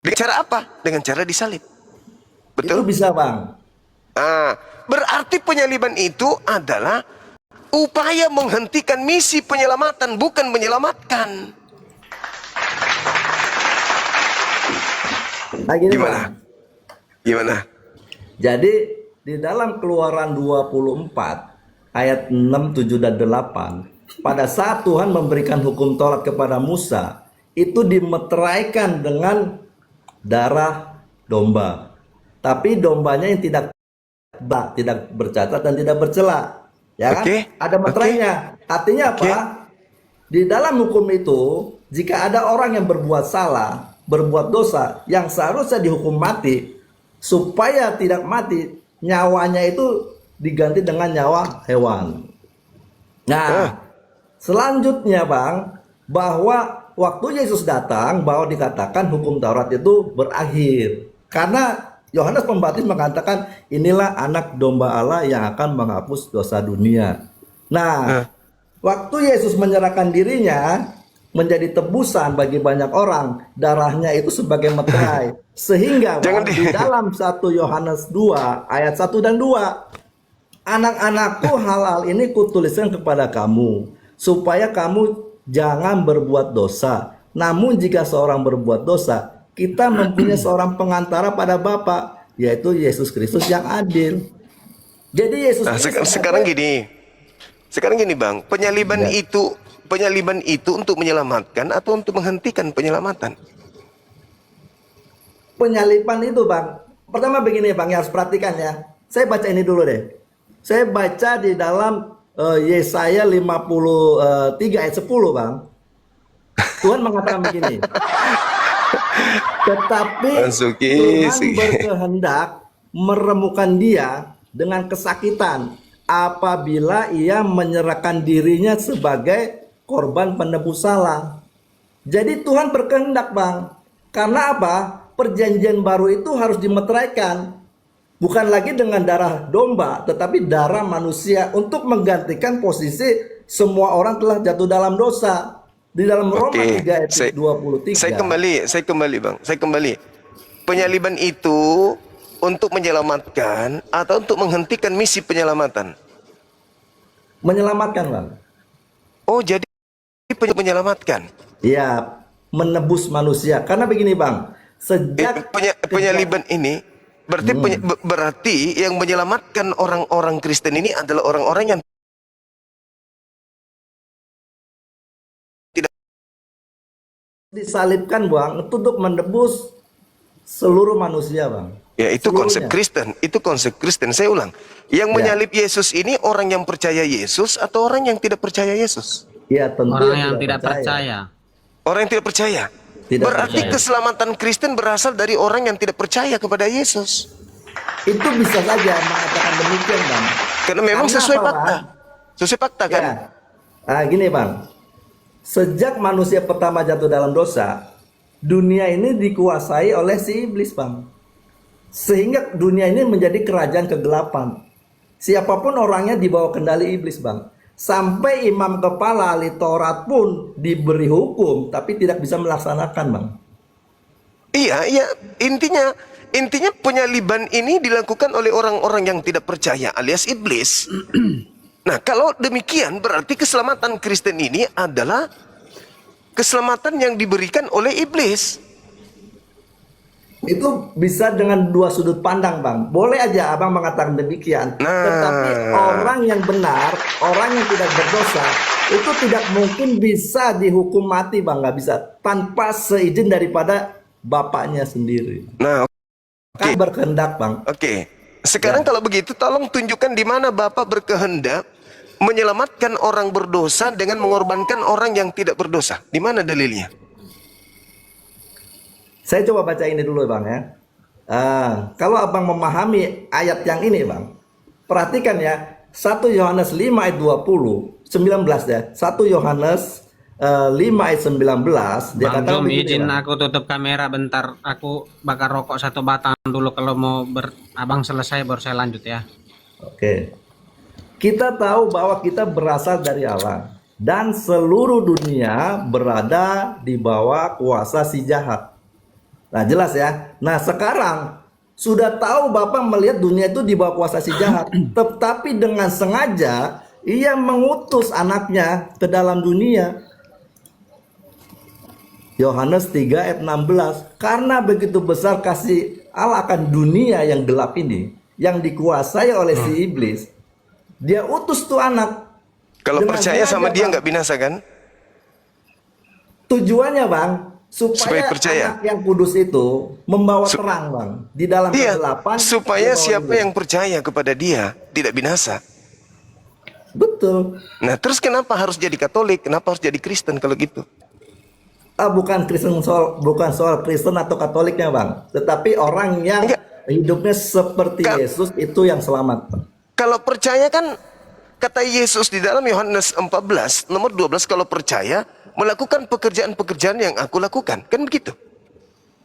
Dengan cara apa? Dengan cara disalib. Itu Betul? bisa, Bang. Ah, berarti penyaliban itu adalah upaya menghentikan misi penyelamatan, bukan menyelamatkan. Nah, gini, Bang. Gimana? Gimana? Jadi di dalam Keluaran 24 ayat 6, 7 dan 8, pada saat Tuhan memberikan hukum Taurat kepada Musa, itu dimeteraikan dengan darah domba. Tapi dombanya yang tidak bercacat dan tidak bercela. Ya kan? Oke? Ada Oke? meterainya. Artinya Oke? apa? Di dalam hukum itu, jika ada orang yang berbuat salah, berbuat dosa, yang seharusnya dihukum mati, supaya tidak mati, nyawanya itu diganti dengan nyawa hewan. Ah, Nah, selanjutnya Bang, bahwa waktu Yesus datang, bahwa dikatakan hukum Taurat itu berakhir. Karena Yohanes Pembaptis mengatakan, inilah anak domba Allah yang akan menghapus dosa dunia. Nah, ah. waktu Yesus menyerahkan dirinya menjadi tebusan bagi banyak orang, darahnya itu sebagai meterai. Sehingga Jangan Bang, di di dalam 1 Yohanes 2 ayat 1 dan 2, anak-anakku, hal-hal ini kutuliskan kepada kamu, supaya kamu jangan berbuat dosa. Namun jika seorang berbuat dosa, kita mempunyai seorang pengantara pada Bapa, yaitu Yesus Kristus yang adil. Jadi Yesus Nah, ini sekarang sebagai gini. Sekarang gini, Bang. ya, Penyaliban itu untuk menyelamatkan atau untuk menghentikan penyelamatan? penyalipan itu Bang. Pertama begini Bang, yang harus perhatikan ya. Saya baca ini dulu deh. Saya baca di dalam Yesaya 53 ayat 10 Bang. Tuhan mengatakan begini, tetapi Masuki, Tuhan berkehendak meremukan dia dengan kesakitan apabila ia menyerahkan dirinya sebagai korban penebus salah. Jadi Tuhan berkehendak Bang. Karena apa? Perjanjian baru itu harus dimeteraikan. Bukan lagi dengan darah domba, tetapi darah manusia untuk menggantikan posisi semua orang telah jatuh dalam dosa. Di dalam Roma Oke, 3 ayat saya 23. Bang. Saya kembali. Penyaliban itu untuk menyelamatkan atau untuk menghentikan misi penyelamatan? Menyelamatkan Bang. Oh, jadi menyelamatkan. Ya, menebus manusia. Karena begini Bang, sejak Penyaliban ini berarti hmm, berarti yang menyelamatkan orang-orang Kristen ini adalah orang-orang yang tidak. disalibkan Bang, itu untuk menebus seluruh manusia Bang. Ya, itu konsep Seluruhnya. Kristen. Itu konsep Kristen. Saya ulang. Yang Ya, menyalib Yesus ini orang yang percaya Yesus atau orang yang tidak percaya Yesus? ya tentu Orang yang yang tidak tidak percaya. percaya, Orang yang tidak percaya. Tidak Berarti percaya. percaya. keselamatan Kristen berasal dari orang yang tidak percaya kepada Yesus. Itu bisa saja mengatakan demikian Bang. Karena memang Karena sesuai apa fakta. Bang? Sesuai fakta kan? Ya, gini Bang. Sejak manusia pertama jatuh dalam dosa, dunia ini dikuasai oleh si iblis Bang. Sehingga dunia ini menjadi kerajaan kegelapan. Siapapun orangnya di bawah kendali iblis Bang. Sampai imam kepala ahli Taurat pun diberi hukum tapi tidak bisa melaksanakan Bang. Iya, iya. Intinya penyaliban ini dilakukan oleh orang-orang yang tidak percaya alias iblis. Nah, kalau demikian berarti keselamatan Kristen ini adalah keselamatan yang diberikan oleh iblis. Itu bisa dengan dua sudut pandang Bang. Boleh aja Abang mengatakan demikian. Tetapi Nah, orang yang benar, orang yang tidak berdosa, itu tidak mungkin bisa dihukum mati Bang. Nggak bisa. Tanpa seizin daripada bapaknya sendiri. nah, oke, Kan berkehendak Bang. oke. Sekarang Ya. kalau begitu tolong tunjukkan di mana Bapak berkehendak menyelamatkan orang berdosa dengan mengorbankan orang yang tidak berdosa. Di mana dalilnya? Saya coba baca ini dulu Bang ya. Kalau Abang memahami ayat yang ini Bang, perhatikan ya. 1 Yohanes 5 ayat 19 ya. 1 Yohanes 5 ayat 19 dia Bang katakan Jom, begini izin Bang. aku tutup kamera bentar. Aku bakar rokok satu batang dulu. Kalau mau abang selesai baru saya lanjut ya. Oke. Kita tahu bahwa kita berasal dari Allah dan seluruh dunia berada di bawah kuasa si jahat. Nah, jelas ya. Nah, sekarang sudah tahu Bapak melihat dunia itu di bawah kuasa si jahat, tetapi dengan sengaja ia mengutus anaknya ke dalam dunia. Yohanes 3 ayat 16. Karena begitu besar kasih Allah akan dunia yang gelap ini, yang dikuasai oleh si iblis, dia utus tuh anak. Kalau Dengan percaya sama sengaja, dia Bang. nggak binasa kan? Tujuannya Bang, Supaya supaya percaya. anak yang kudus itu membawa terang Bang di dalam Iya, kegelapan. supaya dia bawa siapa hidup. yang percaya kepada dia tidak binasa. Betul. Nah, terus kenapa harus jadi Katolik? Kenapa harus jadi Kristen kalau gitu? Bukan soal Kristen atau Katoliknya Bang, tetapi orang yang Enggak. hidupnya seperti Ka- Yesus itu yang selamat Bang. Kalau percaya kan kata Yesus di dalam Yohanes 14 nomor 12, kalau percaya melakukan pekerjaan-pekerjaan yang aku lakukan. Kan begitu?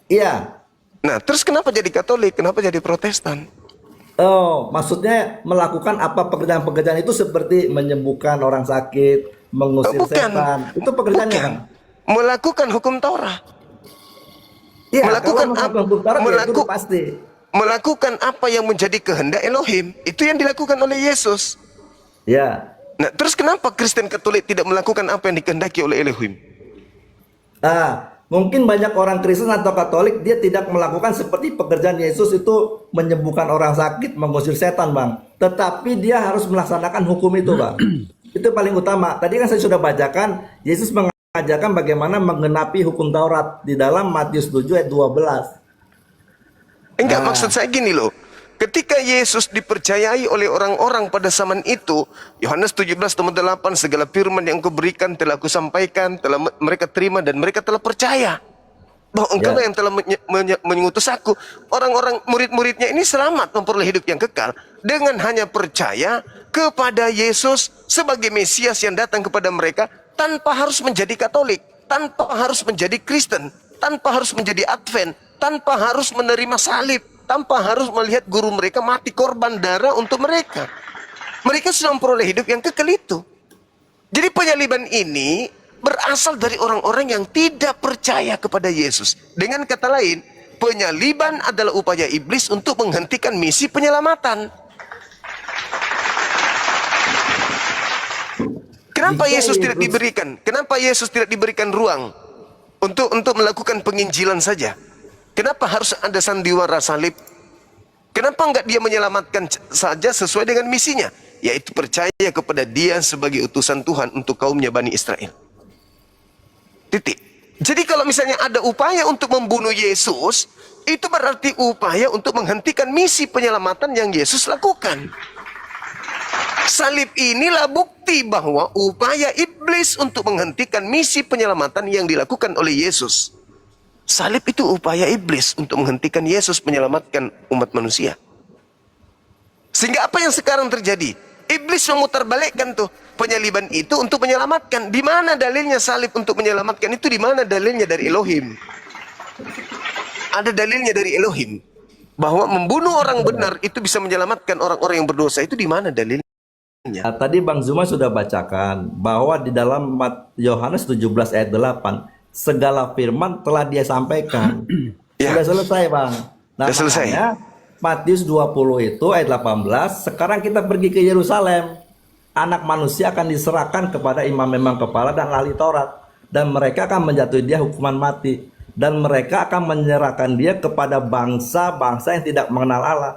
Iya. Nah, terus kenapa jadi Katolik? Kenapa jadi Protestan? Oh, maksudnya melakukan apa pekerjaan-pekerjaan itu seperti menyembuhkan orang sakit, mengusir Bukan. setan. Itu pekerjaannya Bukan. Bang. Melakukan hukum Taurat. Iya, Melakukan kalau melakukan hukum Taurat ya itu udah pasti. Melakukan apa yang menjadi kehendak Elohim. Itu yang dilakukan oleh Yesus. Ya. Nah, terus kenapa Kristen Katolik tidak melakukan apa yang dikehendaki oleh Elohim? Mungkin banyak orang Kristen atau Katolik dia tidak melakukan seperti pekerjaan Yesus itu menyembuhkan orang sakit, mengusir setan, Bang. Tetapi dia harus melaksanakan hukum itu, Bang. Itu paling utama. Tadi kan saya sudah bacakan, Yesus mengajarkan bagaimana menggenapi hukum Taurat di dalam Matius 7 ayat 12. Enggak, maksud saya gini loh. Ketika Yesus dipercayai oleh orang-orang pada zaman itu, Yohanes 17 nomor 8, segala firman yang Engkau berikan telah Aku sampaikan, telah mereka terima dan mereka telah percaya bahwa Engkau yang telah mengutus Aku. Orang-orang murid-muridnya ini selamat memperoleh hidup yang kekal dengan hanya percaya kepada Yesus sebagai Mesias yang datang kepada mereka, tanpa harus menjadi Katolik, tanpa harus menjadi Kristen, tanpa harus menjadi Advent, tanpa harus menerima salib, tanpa harus melihat guru mereka mati korban darah untuk mereka. Mereka sudah memperoleh hidup yang kekal itu. Jadi penyaliban ini berasal dari orang-orang yang tidak percaya kepada Yesus. Dengan kata lain, penyaliban adalah upaya iblis untuk menghentikan misi penyelamatan. Kenapa Yesus tidak diberikan? Kenapa Yesus tidak diberikan ruang untuk melakukan penginjilan saja? Kenapa harus ada sandiwara salib? Kenapa enggak dia menyelamatkan saja sesuai dengan misinya? Yaitu percaya kepada dia sebagai utusan Tuhan untuk kaumnya Bani Israel. Titik. Jadi kalau misalnya ada upaya untuk membunuh Yesus, itu berarti upaya untuk menghentikan misi penyelamatan yang Yesus lakukan. Salib inilah bukti bahwa upaya iblis untuk menghentikan misi penyelamatan yang dilakukan oleh Yesus. Salib itu upaya iblis untuk menghentikan Yesus menyelamatkan umat manusia. Sehingga apa yang sekarang terjadi? Iblis memutarbalikkan tuh penyaliban itu untuk menyelamatkan. Di mana dalilnya salib untuk menyelamatkan itu? Di mana dalilnya dari Elohim? Ada dalilnya dari Elohim bahwa membunuh orang benar itu bisa menyelamatkan orang-orang yang berdosa. Itu di mana dalilnya? Tadi Bang Zuma sudah bacakan bahwa di dalam Yohanes 17 ayat 8 segala firman telah dia sampaikan. Ya. Sudah selesai Bang. Nah, Sudah selesai. makanya Matius 20 itu ayat 18, sekarang kita pergi ke Yerusalem. Anak manusia akan diserahkan kepada imam-imam kepala dan ahli Taurat, dan mereka akan menjatuhi dia hukuman mati, dan mereka akan menyerahkan dia kepada bangsa-bangsa yang tidak mengenal Allah,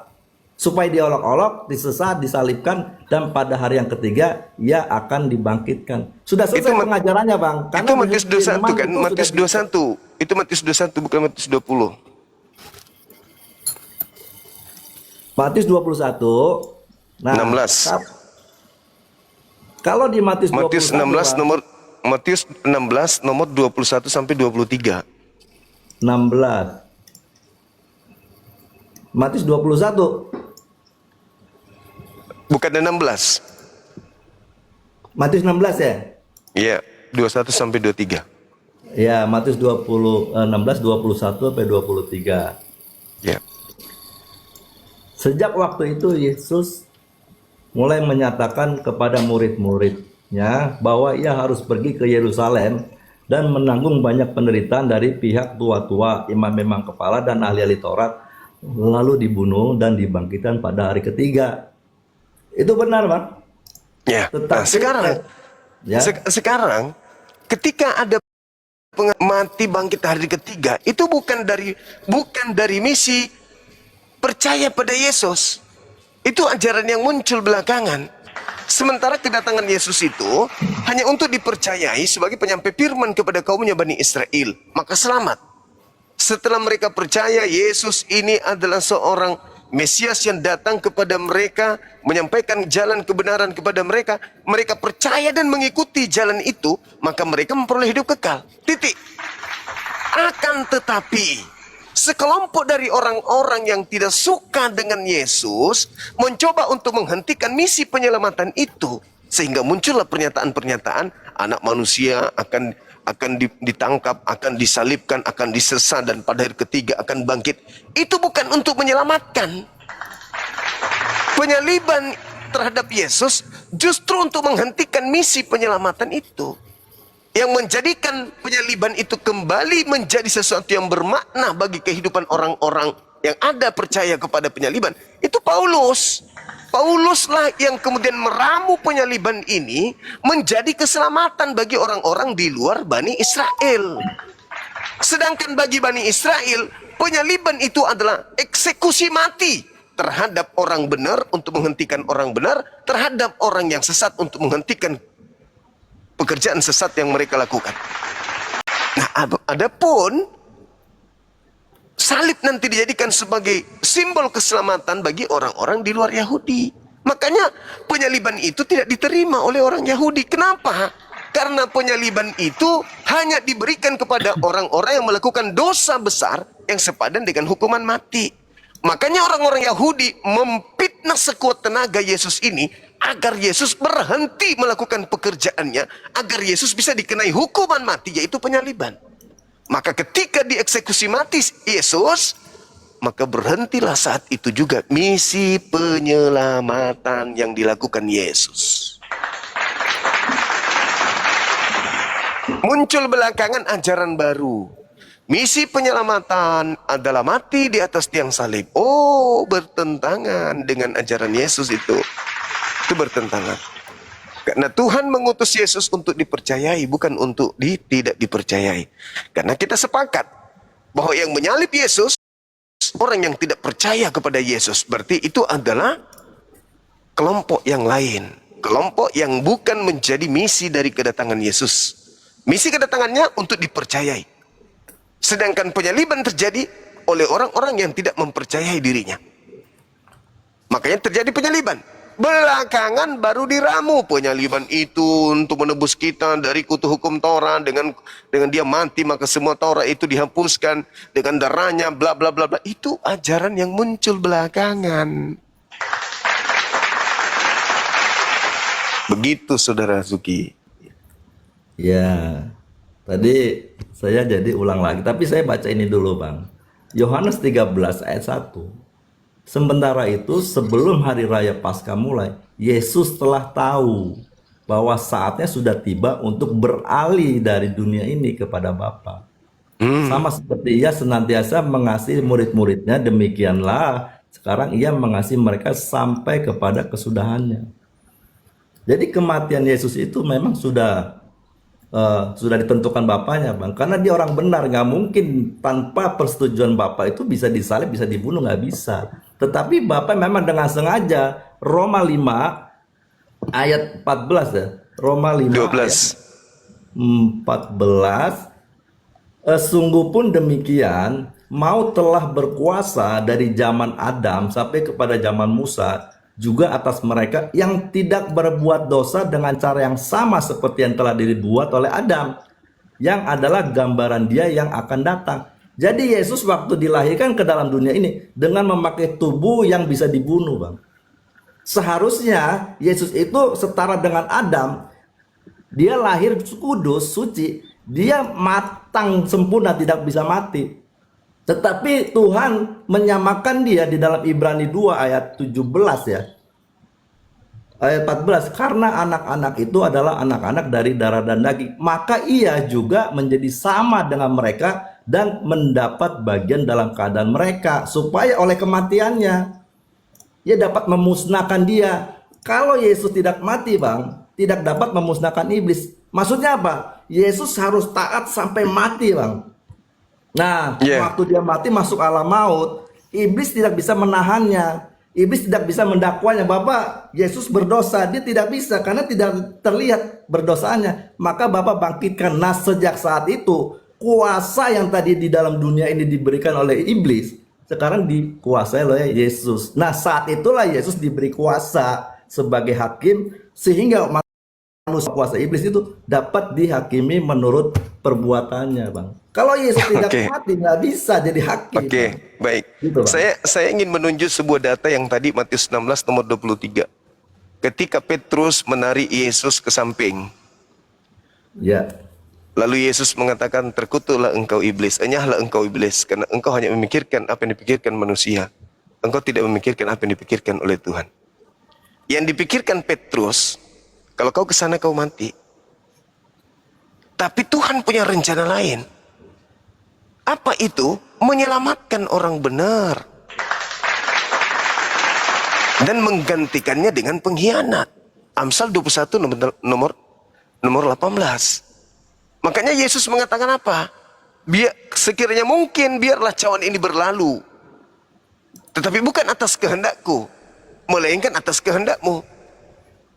supaya diolok-olok, disesat, disalibkan, dan pada hari yang ketiga ia akan dibangkitkan. Sudah selesai pengajarannya Bang. Itu Matius 21 kan? Matius 21. Itu Matius 21 bukan Matius 20. Matius 21. Nah, 16. Kalau di Matius 21, Matius 16 nomor 21 sampai 23. 16. Matius 21. Bukan 16. Matius 16 ya? Iya, 21 sampai 23. Ya, Matius 16 21 sampai 23. Ya. Sejak waktu itu Yesus mulai menyatakan kepada murid-muridnya bahwa ia harus pergi ke Yerusalem dan menanggung banyak penderitaan dari pihak tua-tua, imam-imam kepala, dan ahli-ahli Taurat, lalu dibunuh dan dibangkitkan pada hari ketiga. Itu benar, Bang. Ya. Nah, Tetapi sekarang ketika ada mati bangkit hari ketiga, itu bukan dari misi percaya pada Yesus. Itu ajaran yang muncul belakangan. Sementara kedatangan Yesus itu hanya untuk dipercayai sebagai penyampai firman kepada kaumnya Bani Israel. Maka selamat. Setelah mereka percaya Yesus ini adalah seorang Mesias yang datang kepada mereka, menyampaikan jalan kebenaran kepada mereka, mereka percaya dan mengikuti jalan itu, maka mereka memperoleh hidup kekal. Titik. Akan tetapi, sekelompok dari orang-orang yang tidak suka dengan Yesus mencoba untuk menghentikan misi penyelamatan itu, sehingga muncullah pernyataan-pernyataan anak manusia akan ditangkap, akan disalibkan, akan disesat, dan pada hari ketiga akan bangkit. Itu bukan untuk menyelamatkan. Penyaliban terhadap Yesus justru untuk menghentikan misi penyelamatan itu. Yang menjadikan penyaliban itu kembali menjadi sesuatu yang bermakna bagi kehidupan orang-orang yang ada percaya kepada penyaliban, itu Paulus. Pauluslah yang kemudian meramu penyaliban ini menjadi keselamatan bagi orang-orang di luar Bani Israel. Sedangkan bagi Bani Israel, penyaliban itu adalah eksekusi mati terhadap orang benar untuk menghentikan orang benar, terhadap orang yang sesat untuk menghentikan pekerjaan sesat yang mereka lakukan. Nah, adapun salib nanti dijadikan sebagai simbol keselamatan bagi orang-orang di luar Yahudi. Makanya penyaliban itu tidak diterima oleh orang Yahudi. Kenapa? Karena penyaliban itu hanya diberikan kepada orang-orang yang melakukan dosa besar yang sepadan dengan hukuman mati. Makanya orang-orang Yahudi memfitnah sekuat tenaga Yesus ini agar Yesus berhenti melakukan pekerjaannya, agar Yesus bisa dikenai hukuman mati, yaitu penyaliban. Maka ketika dieksekusi mati Yesus, maka berhentilah saat itu juga misi penyelamatan yang dilakukan Yesus. Muncul belakangan ajaran baru. Misi penyelamatan adalah mati di atas tiang salib. Oh, bertentangan dengan ajaran Yesus itu. Itu bertentangan. Karena Tuhan mengutus Yesus untuk dipercayai, bukan untuk tidak dipercayai. Karena kita sepakat bahwa yang menyalib Yesus, orang yang tidak percaya kepada Yesus, berarti itu adalah kelompok yang lain. Kelompok yang bukan menjadi misi dari kedatangan Yesus. Misi kedatangannya untuk dipercayai. Sedangkan penyaliban terjadi oleh orang-orang yang tidak mempercayai dirinya. Makanya terjadi penyaliban. Belakangan baru diramu penyaliban itu untuk menebus kita dari kutu hukum Taurat. Dengan dia mati maka semua Taurat itu dihapuskan dengan darahnya, bla bla bla bla. Itu ajaran yang muncul belakangan. Begitu Saudara Zuki. Ya, tadi saya jadi ulang lagi, tapi saya baca ini dulu, Bang. Yohanes 13 ayat 1. Sementara itu, sebelum hari raya Paskah mulai, Yesus telah tahu bahwa saatnya sudah tiba untuk beralih dari dunia ini kepada Bapa. Sama seperti ia senantiasa mengasihi murid-muridnya, demikianlah sekarang ia mengasihi mereka sampai kepada kesudahannya. Jadi kematian Yesus itu memang sudah ditentukan Bapaknya, Bang. Karena dia orang benar, nggak mungkin tanpa persetujuan Bapak itu bisa disalib, bisa dibunuh, nggak bisa. Tetapi Bapak memang dengan sengaja, Roma 5 ayat 14 ya. Roma 5 12. ayat 14. Sungguh pun demikian, Maut telah berkuasa dari zaman Adam sampai kepada zaman Musa, juga atas mereka yang tidak berbuat dosa dengan cara yang sama seperti yang telah dibuat oleh Adam, yang adalah gambaran dia yang akan datang. Jadi Yesus waktu dilahirkan ke dalam dunia ini dengan memakai tubuh yang bisa dibunuh, Bang. Seharusnya Yesus itu setara dengan Adam. Dia lahir kudus, suci, dia matang sempurna, tidak bisa mati. Tetapi Tuhan menyamakan dia di dalam Ibrani 2 ayat 17 ya. ayat 14, karena anak-anak itu adalah anak-anak dari darah dan daging, maka ia juga menjadi sama dengan mereka dan mendapat bagian dalam keadaan mereka, supaya oleh kematiannya ia dapat memusnahkan dia. Kalau Yesus tidak mati, Bang, tidak dapat memusnahkan iblis. Maksudnya apa? Yesus harus taat sampai mati, Bang. Nah, Yeah. waktu dia mati masuk alam maut, iblis tidak bisa menahannya. Iblis tidak bisa mendakwanya, Bapak, Yesus berdosa. Dia tidak bisa karena tidak terlihat berdosanya. Maka Bapak bangkitkan. Nah, sejak saat itu, kuasa yang tadi di dalam dunia ini diberikan oleh iblis, sekarang dikuasai oleh Yesus. Nah, saat itulah Yesus diberi kuasa sebagai hakim, sehingga manusia kuasa iblis itu dapat dihakimi menurut perbuatannya, Bang. Kalau Yesus tidak Oke. mati, nggak bisa jadi hakim. Oke, Bang. baik. Gitu, Bang. Saya ingin menunjuk sebuah data yang tadi Matius 16 nomor 23. Ketika Petrus menarik Yesus ke samping, Ya, lalu Yesus mengatakan, terkutuklah engkau iblis, enyahlah engkau iblis, karena engkau hanya memikirkan apa yang dipikirkan manusia. Engkau tidak memikirkan apa yang dipikirkan oleh Tuhan. Yang dipikirkan Petrus, kalau kau ke sana kau mati. Tapi Tuhan punya rencana lain. Apa itu? Menyelamatkan orang benar. Dan menggantikannya dengan pengkhianat. Amsal 21 nomor 18. Makanya Yesus mengatakan apa? Biar sekiranya mungkin biarlah cawan ini berlalu. Tetapi bukan atas kehendakku, melainkan atas kehendakmu.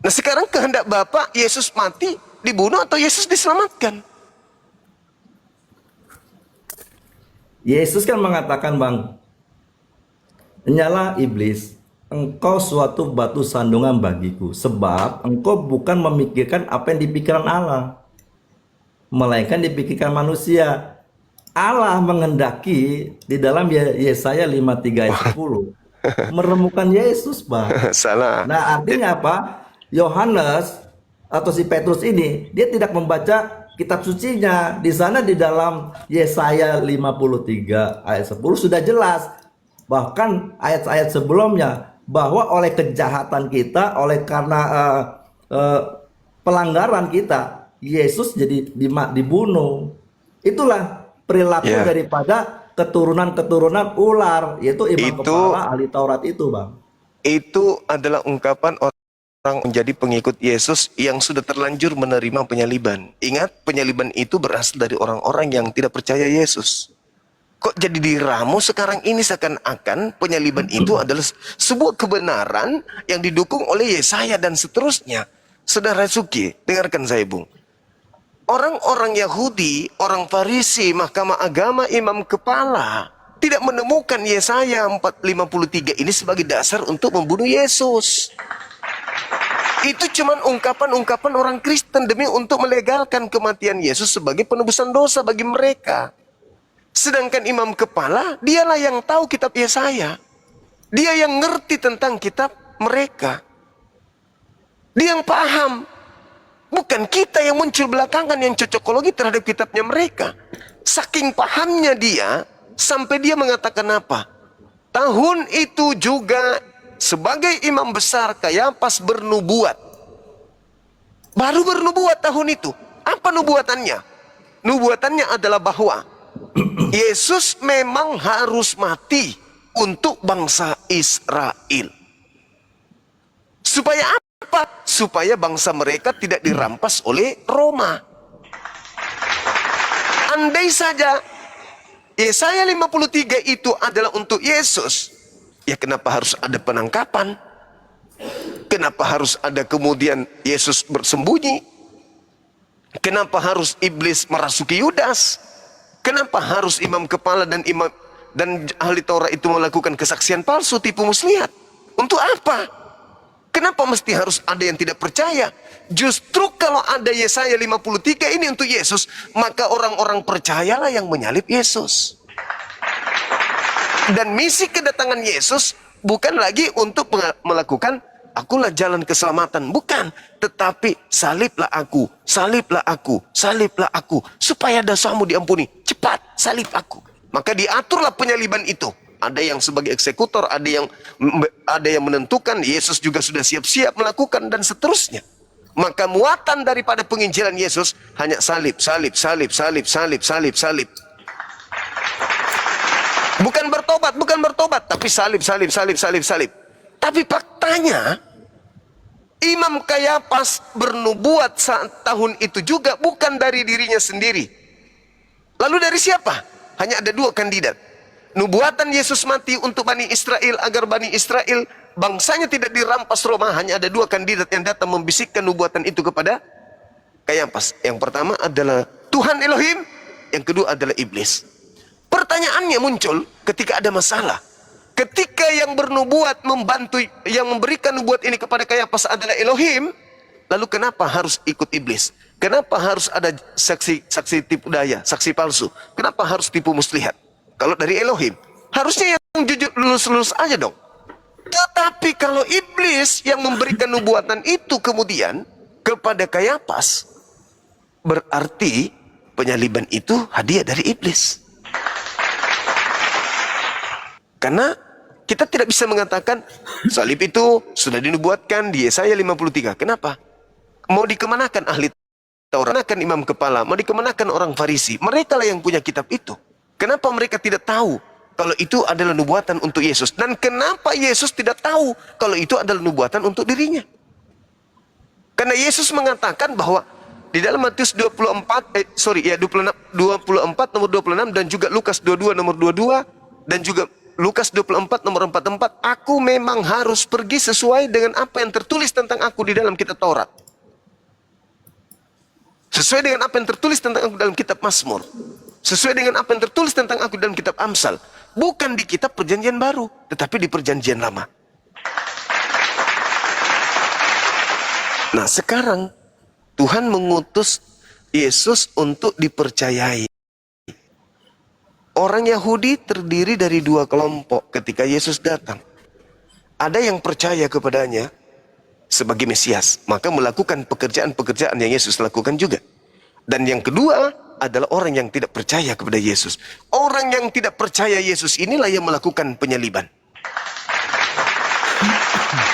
Nah, sekarang kehendak Bapa Yesus mati, dibunuh, atau Yesus diselamatkan? Yesus kan mengatakan, Bang, nyala iblis, engkau suatu batu sandungan bagiku, sebab engkau bukan memikirkan apa yang dipikirkan Allah, melainkan dipikirkan manusia. Allah menghendaki di dalam Yesaya 53 ayat 10 meremukan Yesus, Bang. Salah. Nah, artinya apa? Yohanes atau si Petrus ini, dia tidak membaca kitab sucinya. Di sana di dalam Yesaya 53 ayat 10 sudah jelas. Bahkan ayat-ayat sebelumnya, bahwa oleh kejahatan kita, oleh karena pelanggaran kita, Yesus jadi dibunuh. Itulah perilaku Ya. daripada keturunan-keturunan ular, yaitu imam Itu- kepala ahli Taurat itu, Bang. Itu adalah ungkapan orang menjadi pengikut Yesus yang sudah terlanjur menerima penyaliban. Ingat, penyaliban itu berasal dari orang-orang yang tidak percaya Yesus. Kok jadi diramu sekarang ini seakan-akan penyaliban itu adalah sebuah kebenaran yang didukung oleh Yesaya dan seterusnya. Saudara Suki, dengarkan saya, Bung. Orang-orang Yahudi, orang Farisi, mahkamah agama, imam kepala tidak menemukan Yesaya 4:53 ini sebagai dasar untuk membunuh Yesus. Itu cuman ungkapan-ungkapan orang Kristen demi untuk melegalkan kematian Yesus sebagai penebusan dosa bagi mereka. Sedangkan imam kepala, dialah yang tahu kitab Yesaya. Dia yang ngerti tentang kitab mereka. Dia yang paham. Bukan kita yang muncul belakangan yang cocokologi terhadap kitabnya mereka. Saking pahamnya dia, sampai dia mengatakan apa? Tahun itu juga sebagai imam besar Kayapas bernubuat. Baru bernubuat tahun itu. Apa nubuatannya? Nubuatannya adalah bahwa Yesus memang harus mati untuk bangsa Israel. Supaya apa? Supaya bangsa mereka tidak dirampas oleh Roma. Andai saja Yesaya 53 itu adalah untuk Yesus, ya kenapa harus ada penangkapan? Kenapa harus ada kemudian Yesus bersembunyi? Kenapa harus iblis merasuki Yudas? Kenapa harus imam kepala dan ahli Taurat itu melakukan kesaksian palsu, tipu muslihat? Untuk apa? Kenapa mesti harus ada yang tidak percaya? Justru kalau ada Yesaya 53 ini untuk Yesus, maka orang-orang percayalah yang menyalib Yesus. Dan misi kedatangan Yesus bukan lagi untuk melakukan akulah jalan keselamatan, bukan, tetapi saliblah aku, saliblah aku, saliblah aku, supaya dosamu diampuni. Cepat salib aku. Maka diaturlah penyaliban itu. ada yang sebagai eksekutor, ada yang menentukan, Yesus juga sudah siap-siap melakukan dan seterusnya. Maka muatan daripada penginjilan Yesus hanya salib, salib, salib, salib, salib, salib, salib. Bukan bertobat, tapi salib, salib, salib, salib, salib. Tapi faktanya Imam Kayafas bernubuat saat tahun itu juga bukan dari dirinya sendiri. Lalu dari siapa? Hanya ada dua kandidat. Nubuatan Yesus mati untuk Bani Israel agar Bani Israel bangsanya tidak dirampas Roma. Hanya ada dua kandidat yang datang membisikkan nubuatan itu kepada Kayafas. Yang pertama adalah Tuhan Elohim, yang kedua adalah iblis. Pertanyaannya muncul ketika ada masalah. Ketika yang bernubuat membantu, yang memberikan nubuat ini kepada Kayafas adalah Elohim, lalu kenapa harus ikut iblis? Kenapa harus ada saksi tipu daya, saksi palsu? Kenapa harus tipu muslihat? Kalau dari Elohim, harusnya yang jujur lulus-lulus aja dong. Tetapi kalau iblis yang memberikan nubuatan itu kemudian kepada Kayafas, berarti penyaliban itu hadiah dari iblis. Karena kita tidak bisa mengatakan salib itu sudah dinubuatkan di Yesaya 53. Kenapa? Mau dikemanakan ahli Taurat, kemanakan imam kepala, mau dikemanakan orang Farisi? Mereka lah yang punya kitab itu. Kenapa mereka tidak tahu kalau itu adalah nubuatan untuk Yesus? Dan kenapa Yesus tidak tahu kalau itu adalah nubuatan untuk dirinya? Karena Yesus mengatakan bahwa di dalam Matius 24 nomor 26 dan juga Lukas 22 nomor 22 dan juga Lukas 24 nomor 44, aku memang harus pergi sesuai dengan apa yang tertulis tentang aku di dalam kitab Taurat. Sesuai dengan apa yang tertulis tentang aku dalam kitab Mazmur. Sesuai dengan apa yang tertulis tentang aku dalam kitab Amsal. Bukan di kitab perjanjian baru, tetapi di perjanjian lama. Nah sekarang Tuhan mengutus Yesus untuk dipercayai. Orang Yahudi terdiri dari dua kelompok ketika Yesus datang. Ada yang percaya kepadanya sebagai Mesias, maka melakukan pekerjaan-pekerjaan yang Yesus lakukan juga. Dan yang kedua adalah orang yang tidak percaya kepada Yesus. Orang yang tidak percaya Yesus inilah yang melakukan penyaliban.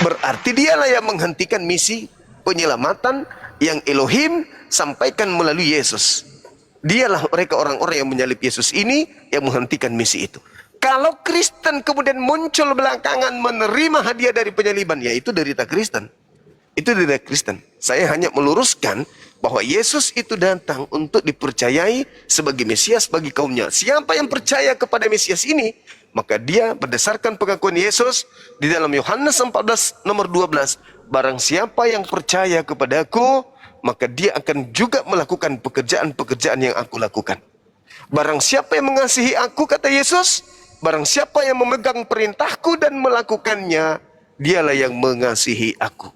Berarti dialah yang menghentikan misi penyelamatan yang Elohim sampaikan melalui Yesus. Dialah mereka orang-orang yang menyalib Yesus ini yang menghentikan misi itu. Kalau Kristen kemudian muncul belakangan menerima hadiah dari penyaliban, yaitu derita Kristen. Itu derita Kristen. Saya hanya meluruskan bahwa Yesus itu datang untuk dipercayai sebagai Mesias bagi kaumnya. Siapa yang percaya kepada Mesias ini, maka dia berdasarkan pengakuan Yesus di dalam Yohanes 14 nomor 12. Barang siapa yang percaya kepadaku, maka dia akan juga melakukan pekerjaan-pekerjaan yang aku lakukan. Barang siapa yang mengasihi aku, kata Yesus, barang siapa yang memegang perintahku dan melakukannya, dialah yang mengasihi aku.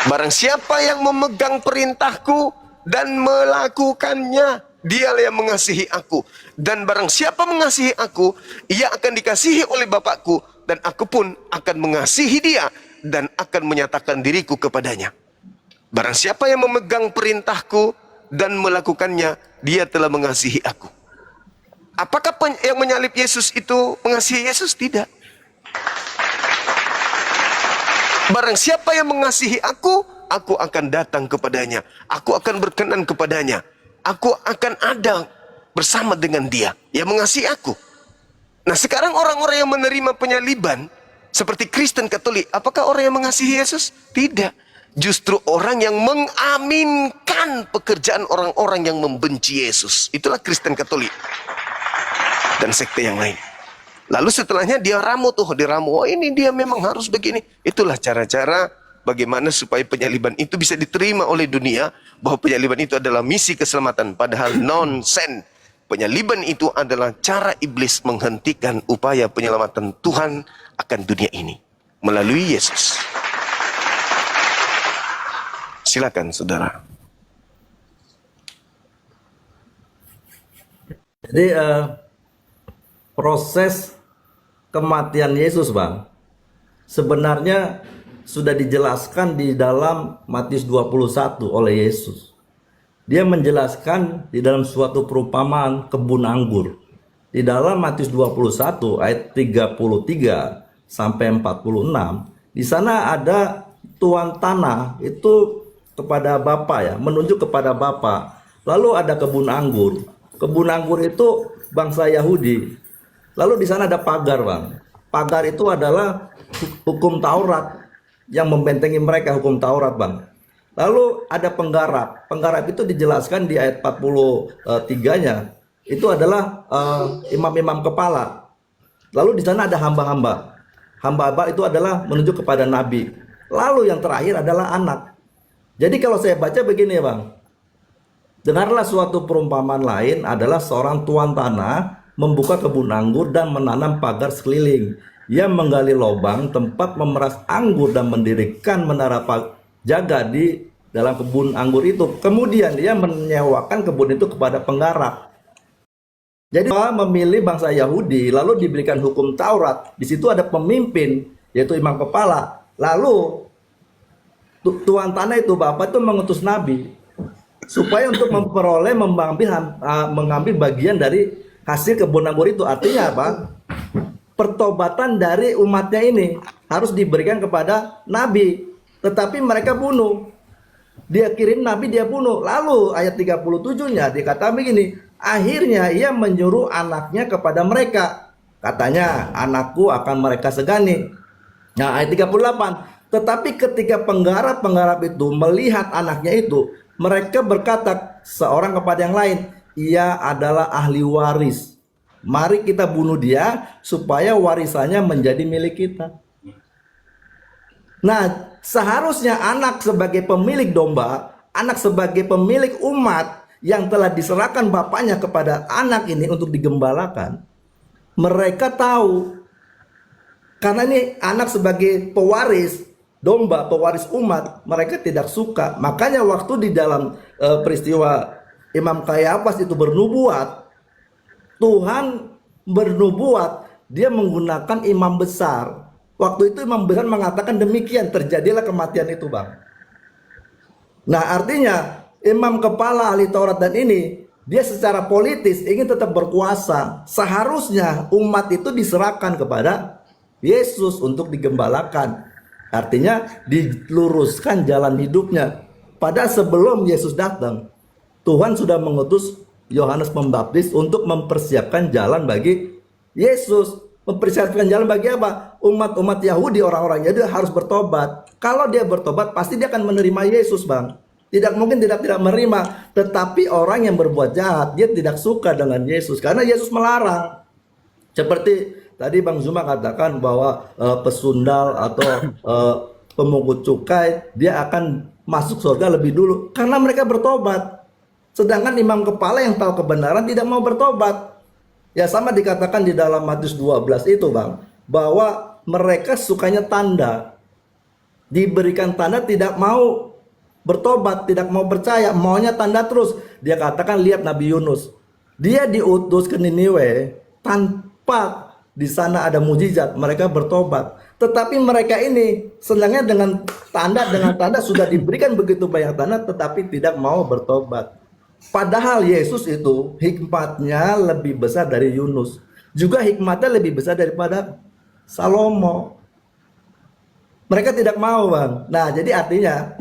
Barang siapa yang memegang perintahku dan melakukannya, dialah yang mengasihi aku. Dan barang siapa mengasihi aku, ia akan dikasihi oleh Bapakku, dan aku pun akan mengasihi dia dan akan menyatakan diriku kepadanya. Barang siapa yang memegang perintahku dan melakukannya, dia telah mengasihi aku. Apakah yang menyalib Yesus itu mengasihi Yesus? Tidak. Barang siapa yang mengasihi aku, aku akan datang kepadanya. Aku akan berkenan kepadanya. Aku akan ada bersama dengan dia yang mengasihi aku. Nah sekarang orang-orang yang menerima penyaliban seperti Kristen Katolik, apakah orang yang mengasihi Yesus? Tidak. Justru orang yang mengaminkan pekerjaan orang-orang yang membenci Yesus. Itulah Kristen Katolik dan sekte yang lain. Lalu setelahnya dia ramu tuh, diramu. Oh ini dia memang harus begini. Itulah cara-cara bagaimana supaya penyaliban itu bisa diterima oleh dunia, bahwa penyaliban itu adalah misi keselamatan. Padahal nonsen. Penyaliban itu adalah cara iblis menghentikan upaya penyelamatan Tuhan akan dunia ini melalui Yesus. Silakan saudara. Jadi proses kematian Yesus, Bang, sebenarnya sudah dijelaskan di dalam Matius 21 oleh Yesus. Dia menjelaskan di dalam suatu perumpamaan kebun anggur. di dalam Matius 21 ayat 33 sampai 46, di sana ada tuan tanah itu kepada Bapak ya, menunjuk kepada Bapak. Lalu ada kebun anggur. Kebun anggur itu bangsa Yahudi. Lalu di sana ada pagar, Bang. Pagar itu adalah hukum Taurat yang membentengi mereka, hukum Taurat, Bang. Lalu ada penggarap. Penggarap itu dijelaskan di ayat 43-nya. Itu adalah imam-imam kepala. Lalu di sana ada hamba-hamba. Hamba-hamba itu adalah menunjuk kepada nabi. Lalu yang terakhir adalah anak. Jadi kalau saya baca begini, Bang. Dengarlah suatu perumpamaan lain adalah seorang tuan tanah membuka kebun anggur dan menanam pagar sekeliling. Ia menggali lubang tempat memeras anggur dan mendirikan menara jaga di dalam kebun anggur itu. Kemudian ia menyewakan kebun itu kepada penggarap. Jadi memilih bangsa Yahudi, lalu diberikan hukum Taurat. Di situ ada pemimpin, yaitu imam kepala. Lalu tuan tanah itu, Bapak itu mengutus nabi supaya untuk memperoleh mengambil bagian dari hasil kebun anggur itu. Artinya apa? Pertobatan dari umatnya ini harus diberikan kepada nabi. Tetapi mereka bunuh. Dia kirim nabi, dia bunuh. Lalu ayat 37-nya dikatakan begini, akhirnya ia menyuruh anaknya kepada mereka. Katanya, anakku akan mereka segani. Nah, ayat 38. Tetapi ketika penggarap-penggarap itu melihat anaknya itu, mereka berkata seorang kepada yang lain, ia adalah ahli waris. Mari kita bunuh dia supaya warisannya menjadi milik kita. Nah, seharusnya anak sebagai pemilik domba, anak sebagai pemilik umat yang telah diserahkan bapaknya kepada anak ini untuk digembalakan, mereka tahu. Karena ini anak sebagai pewaris domba, pewaris umat, mereka tidak suka. Makanya waktu di dalam peristiwa Imam Kayafas itu bernubuat, Tuhan bernubuat, dia menggunakan imam besar. Waktu itu imam besar mengatakan demikian, terjadilah kematian itu, Bang. Nah, artinya imam kepala ahli Taurat dan ini, dia secara politis ingin tetap berkuasa. Seharusnya umat itu diserahkan kepada Yesus untuk digembalakan. Artinya diluruskan jalan hidupnya. Padahal sebelum Yesus datang, Tuhan sudah mengutus Yohanes Pembaptis untuk mempersiapkan jalan bagi Yesus. Mempersiapkan jalan bagi apa? Umat-umat Yahudi, orang-orang Yahudi harus bertobat. Kalau dia bertobat, pasti dia akan menerima Yesus, Bang. Tidak mungkin tidak menerima. Tetapi orang yang berbuat jahat, dia tidak suka dengan Yesus karena Yesus melarang. Seperti tadi Bang Zuma katakan bahwa pesundal atau pemungut cukai, dia akan masuk surga lebih dulu karena mereka bertobat. Sedangkan imam kepala yang tahu kebenaran tidak mau bertobat. Ya sama dikatakan di dalam Matius 12 itu, Bang, bahwa mereka sukanya tanda. Diberikan tanda tidak mau bertobat, tidak mau percaya, maunya tanda terus. Dia katakan, lihat Nabi Yunus. Dia diutus ke Niniwe tanpa di sana ada mujizat, mereka bertobat. Tetapi mereka ini senangnya dengan tanda sudah diberikan begitu banyak tanda, tetapi tidak mau bertobat. Padahal Yesus itu hikmatnya lebih besar dari Yunus. Juga hikmatnya lebih besar daripada Salomo. Mereka tidak mau, Bang. Nah, jadi artinya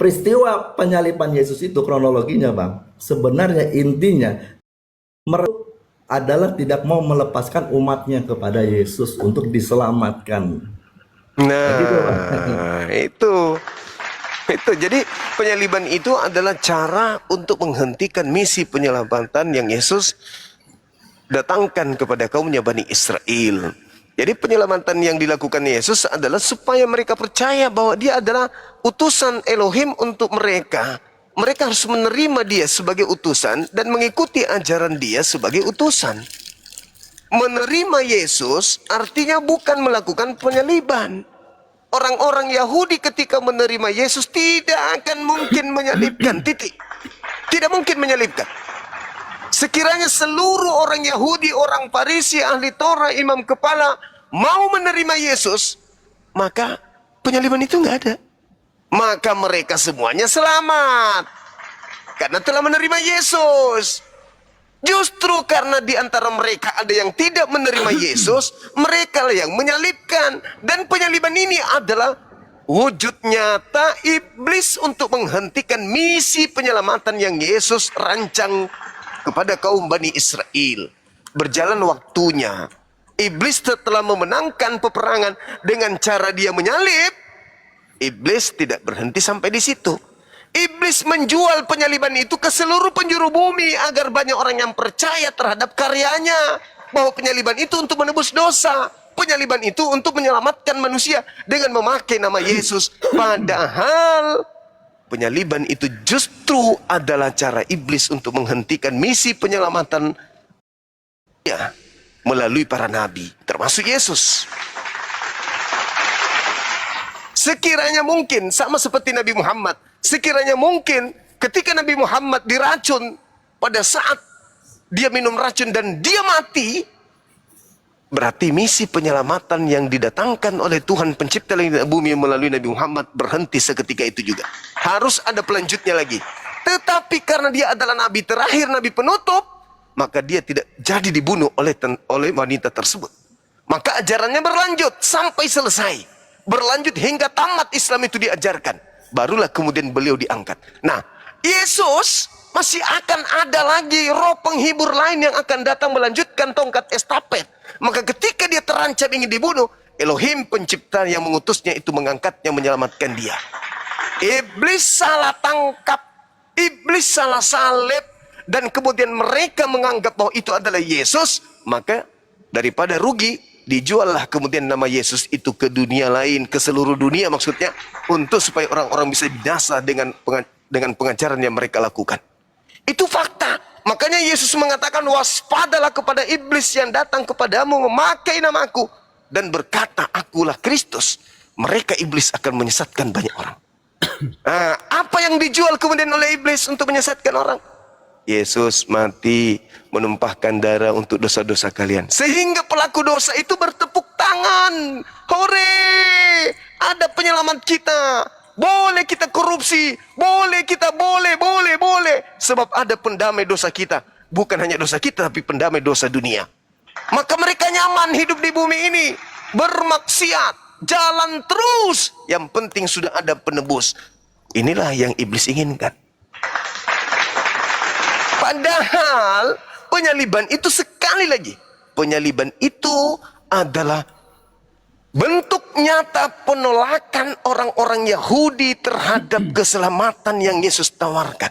peristiwa penyaliban Yesus itu kronologinya, Bang, sebenarnya intinya mereka adalah tidak mau melepaskan umatnya kepada Yesus untuk diselamatkan. Nah, itu. Jadi penyaliban itu adalah cara untuk menghentikan misi penyelamatan yang Yesus datangkan kepada kaumnya Bani Israel. Jadi penyelamatan yang dilakukan Yesus adalah supaya mereka percaya bahwa dia adalah utusan Elohim untuk mereka. Mereka harus menerima dia sebagai utusan dan mengikuti ajaran dia sebagai utusan. Menerima Yesus artinya bukan melakukan penyaliban. Orang-orang Yahudi ketika menerima Yesus tidak akan mungkin menyalibkan, titik. Tidak mungkin menyalibkan. Sekiranya seluruh orang Yahudi, orang Farisi, ahli Torah, imam kepala mau menerima Yesus, maka penyaliban itu nggak ada. Maka mereka semuanya selamat karena telah menerima Yesus. Justru karena di antara mereka ada yang tidak menerima Yesus, mereka lah yang menyalibkan. Dan penyaliban ini adalah wujud nyata iblis untuk menghentikan misi penyelamatan yang Yesus rancang kepada kaum Bani Israel. Berjalan waktunya, iblis setelah memenangkan peperangan dengan cara dia menyalib, iblis tidak berhenti sampai di situ. Iblis menjual penyaliban itu ke seluruh penjuru bumi agar banyak orang yang percaya terhadap karyanya. Bahwa penyaliban itu untuk menebus dosa. Penyaliban itu untuk menyelamatkan manusia dengan memakai nama Yesus. Padahal penyaliban itu justru adalah cara iblis untuk menghentikan misi penyelamatan melalui para nabi, termasuk Yesus. Sekiranya mungkin, sama seperti Nabi Muhammad, sekiranya mungkin ketika Nabi Muhammad diracun pada saat dia minum racun dan dia mati, berarti misi penyelamatan yang didatangkan oleh Tuhan pencipta langit dan bumi melalui Nabi Muhammad berhenti seketika itu juga. Harus ada pelanjutnya lagi. Tetapi karena dia adalah nabi terakhir, nabi penutup, maka dia tidak jadi dibunuh oleh wanita tersebut. Maka ajarannya berlanjut sampai selesai. Berlanjut hingga tamat Islam itu diajarkan. Barulah kemudian beliau diangkat. Nah, Yesus masih akan ada lagi roh penghibur lain yang akan datang melanjutkan tongkat estafet. Maka ketika dia terancam ingin dibunuh, Elohim pencipta yang mengutusnya itu mengangkatnya, menyelamatkan dia. Iblis salah tangkap, iblis salah salib, dan kemudian mereka menganggap bahwa itu adalah Yesus. Maka daripada rugi, dijuallah kemudian nama Yesus itu ke dunia lain, ke seluruh dunia maksudnya, untuk supaya orang-orang bisa binasa dengan pengajaran yang mereka lakukan. Itu fakta. Makanya Yesus mengatakan, waspadalah kepada iblis yang datang kepadamu memakai namaku dan berkata, akulah Kristus. Mereka iblis akan menyesatkan banyak orang. Nah, apa yang dijual kemudian oleh iblis untuk menyesatkan orang? Yesus mati menumpahkan darah untuk dosa-dosa kalian. Sehingga pelaku dosa itu bertepuk tangan. Hore! Ada penyelamat kita. Boleh kita korupsi. Boleh kita, boleh. Sebab ada pendamai dosa kita. Bukan hanya dosa kita, tapi pendamai dosa dunia. Maka mereka nyaman hidup di bumi ini. Bermaksiat. Jalan terus. Yang penting sudah ada penebus. Inilah yang iblis inginkan. Padahal penyaliban itu sekali lagi. Penyaliban itu adalah bentuk nyata penolakan orang-orang Yahudi terhadap keselamatan yang Yesus tawarkan.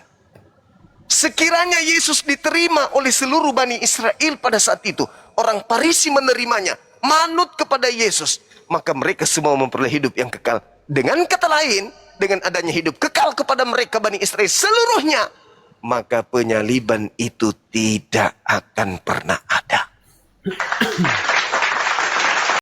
Sekiranya Yesus diterima oleh seluruh Bani Israel pada saat itu, orang Farisi menerimanya, manut kepada Yesus, maka mereka semua memperoleh hidup yang kekal. Dengan kata lain, dengan adanya hidup kekal kepada mereka Bani Israel seluruhnya, maka penyaliban itu tidak akan pernah ada.